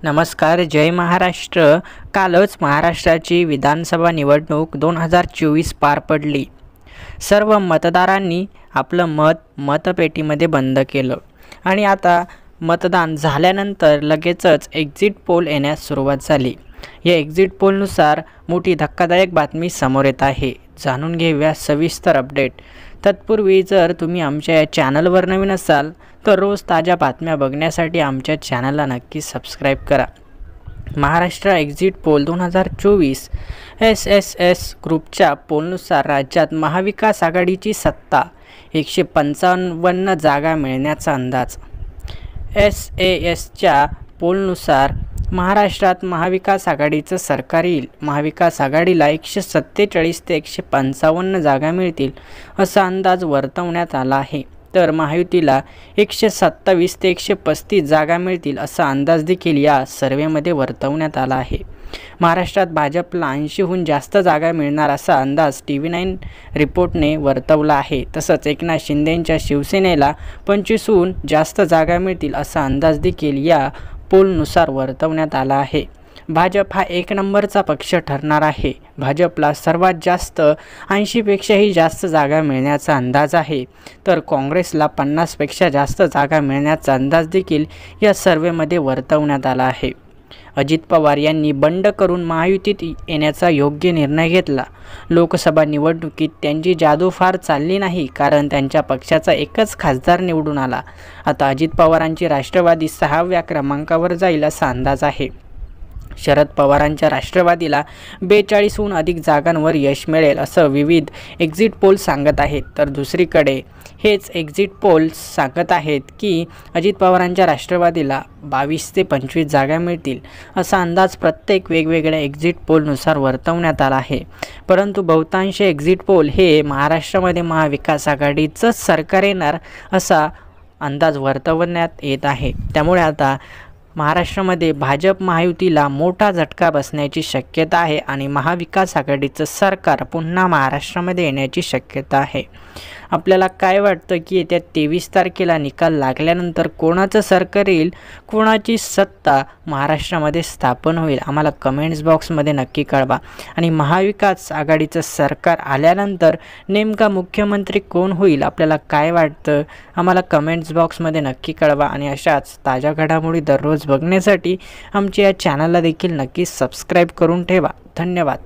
नमस्कार. जय महाराष्ट्र. कालच महाराष्ट्राची विधानसभा निवडणूक 2024 पार पडली. सर्व मतदारांनी आपलं मत मतपेटीमध्ये बंद केलं आणि आता मतदान झाल्यानंतर लगेचच एक्झिट पोल येण्यास सुरुवात झाली. या एक्झिट पोलनुसार मोठी धक्कादायक बातमी समोर येत आहे. जाणून घेऊया सविस्तर अपडेट. तत्पूर्वी जर तुम्ही आमच्या या चॅनलवर नवीन असाल तर रोज ताज्या बातम्या बघण्यासाठी आमच्या चॅनलला नक्की सबस्क्राईब करा. महाराष्ट्र एक्झिट पोल 2024 SSS ग्रुपच्या पोलनुसार राज्यात महाविकास आघाडीची सत्ता, 155 जागा मिळण्याचा अंदाज. SASच्या पोलनुसार महाराष्ट्रात महाविकास आघाडीचं सरकार येईल. महाविकास आघाडीला 147 ते 155 जागा मिळतील असा अंदाज वर्तवण्यात आला आहे, तर महायुतीला 127 ते 135 जागा मिळतील असा अंदाज देखील या सर्व्हेमध्ये वर्तवण्यात आला आहे. महाराष्ट्रात भाजपला 80हून जास्त जागा मिळणार असा अंदाज TV9 रिपोर्टने वर्तवला आहे. तसंच एकनाथ शिंदेंच्या शिवसेनेला 25हून जास्त जागा मिळतील असा अंदाज देखील या पोलनुसार वर्तवण्यात आला आहे. भाजप हा एक नंबरचा पक्ष ठरणार आहे. भाजपला सर्वात जास्त 80पेक्षाही जास्त जागा मिळण्याचा अंदाज आहे, तर काँग्रेसला 50पेक्षा जास्त जागा मिळण्याचा अंदाज देखील या सर्व्हेमध्ये वर्तवण्यात आला आहे. अजित पवार यांनी बंड करून महायुतीत येण्याचा योग्य निर्णय घेतला. लोकसभा निवडणुकीत त्यांची जादू फार चालली नाही, कारण त्यांच्या पक्षाचा एकच खासदार निवडून आला. आता अजित पवारांची राष्ट्रवादी 6व्या क्रमांकावर जाईल असा अंदाज आहे. शरद पवारांच्या राष्ट्रवादीला 42हून अधिक जागांवर यश मिळेल असं विविध एक्झिट पोल सांगत आहेत. तर दुसरीकडे हेच एक्झिट पोल सांगत आहेत की अजित पवारांच्या राष्ट्रवादीला 22 ते 25 जागा मिळतील असा अंदाज प्रत्येक वेगवेगळ्या एक्झिट पोलनुसार वर्तवण्यात आला आहे. परंतु बहुतांश एक्झिट पोल हे महाराष्ट्रामध्ये महाविकास आघाडीचंच सरकार येणार असा अंदाज वर्तवण्यात येत आहे. त्यामुळे आता महाराष्ट्रामध्ये भाजप महायुतीला मोठा झटका बसण्याची शक्यता आहे आणि महाविकास आघाडीचं सरकार पुन्हा महाराष्ट्रामध्ये येण्याची शक्यता आहे. आपल्याला काय वाटतं की येत्या 23 तारखेला निकाल लागल्यानंतर कोणाचं सरकार येईल, कोणाची सत्ता महाराष्ट्रामध्ये स्थापन होईल, आम्हाला कमेंट्स बॉक्समध्ये नक्की कळवा. आणि महाविकास आघाडीचं सरकार आल्यानंतर नेमका मुख्यमंत्री कोण होईल, आपल्याला काय वाटतं, आम्हाला कमेंट्स बॉक्समध्ये नक्की कळवा. आणि अशाच ताज्या घडामोडी दररोज बघण्यासाठी आमच्या या चॅनलला देखील नक्की सबस्क्राईब करून ठेवा. धन्यवाद.